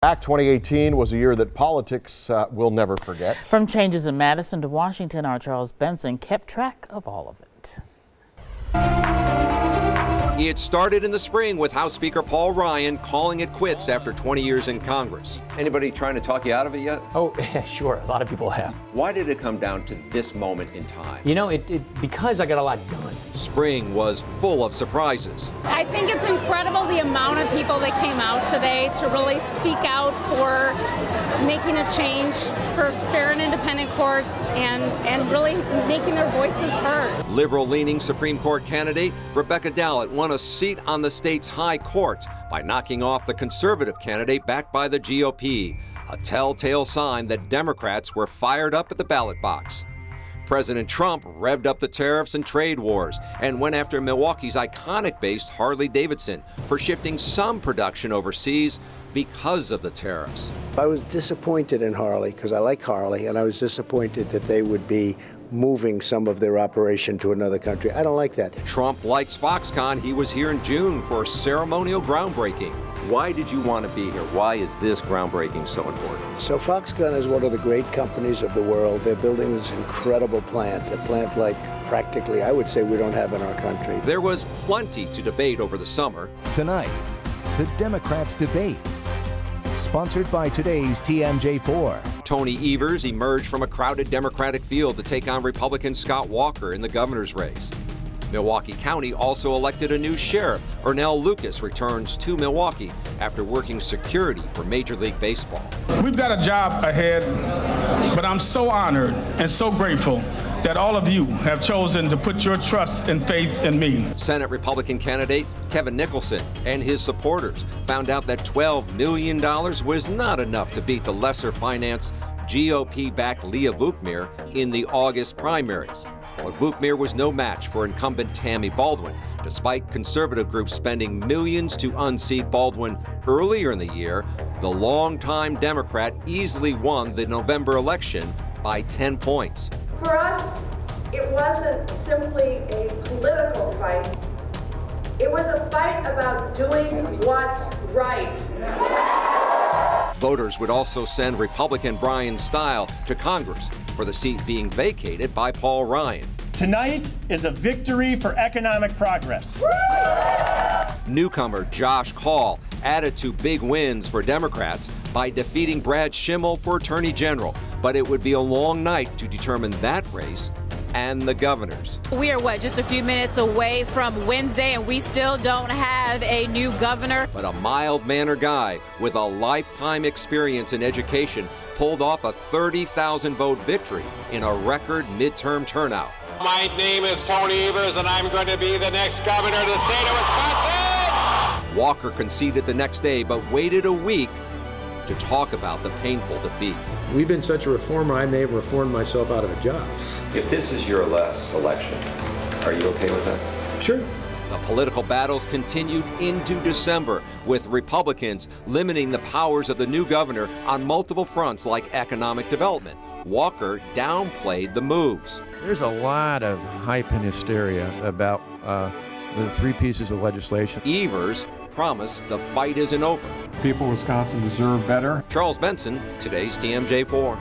Back 2018 was a year that politics will never forget. From changes in Madison to Washington, our Charles Benson kept track of all of it. It started in the spring with House Speaker Paul Ryan calling it quits after 20 years in Congress. Anybody trying to talk you out of it yet? Oh, sure. A lot of people have. Why did it come down to this moment in time? You know, because I got a lot done. Spring was full of surprises. I think it's incredible the amount of people that came out today to really speak out for making a change for fair and independent courts and really making their voices heard. Liberal-leaning Supreme Court candidate Rebecca Dallett won a seat on the state's high court by knocking off the conservative candidate backed by the GOP, a telltale sign that Democrats were fired up at the ballot box. President Trump revved up the tariffs and trade wars and went after Milwaukee's iconic-based Harley-Davidson for shifting some production overseas because of the tariffs. I was disappointed in Harley because I like Harley, and I was disappointed that they would be moving some of their operation to another country. I don't like that. Trump likes Foxconn. He was here in June for a ceremonial groundbreaking. Why did you want to be here? Why is this groundbreaking so important? So Foxconn is one of the great companies of the world. They're building this incredible plant, a plant like practically, I would say, we don't have in our country. There was plenty to debate over the summer. Tonight, the Democrats debate. Sponsored by today's TMJ4. Tony Evers emerged from a crowded Democratic field to take on Republican Scott Walker in the governor's race. Milwaukee County also elected a new sheriff. Ernell Lucas returns to Milwaukee after working security for Major League Baseball. We've got a job ahead, but I'm so honored and so grateful that all of you have chosen to put your trust and faith in me. Senate Republican candidate Kevin Nicholson and his supporters found out that $12 million was not enough to beat the lesser-financed GOP-backed Leah Vukmir in the August primaries. But Vukmir was no match for incumbent Tammy Baldwin, despite conservative groups spending millions to unseat Baldwin earlier in the year. The longtime Democrat easily won the November election by 10 points. For us, it wasn't simply a political fight. It was a fight about doing what's right. Voters would also send Republican Brian Stile to Congress for the seat being vacated by Paul Ryan. Tonight is a victory for economic progress. Newcomer Josh Kaul added to big wins for Democrats by defeating Brad Schimmel for Attorney General. But it would be a long night to determine that race and the governor's. We are, just a few minutes away from Wednesday, and we still don't have a new governor. But a mild-mannered guy with a lifetime experience in education pulled off a 30,000-vote victory in a record midterm turnout. My name is Tony Evers, and I'm going to be the next governor of the state of Wisconsin! Walker conceded the next day, but waited a week to talk about the painful defeat. We've been such a reformer, I may have reformed myself out of a job. If this is your last election, are you okay with that? Sure. The political battles continued into December, with Republicans limiting the powers of the new governor on multiple fronts like economic development. Walker downplayed the moves. There's a lot of hype and hysteria about the three pieces of legislation. Evers promised the fight isn't over. People of Wisconsin deserve better. Charles Benson, today's TMJ4.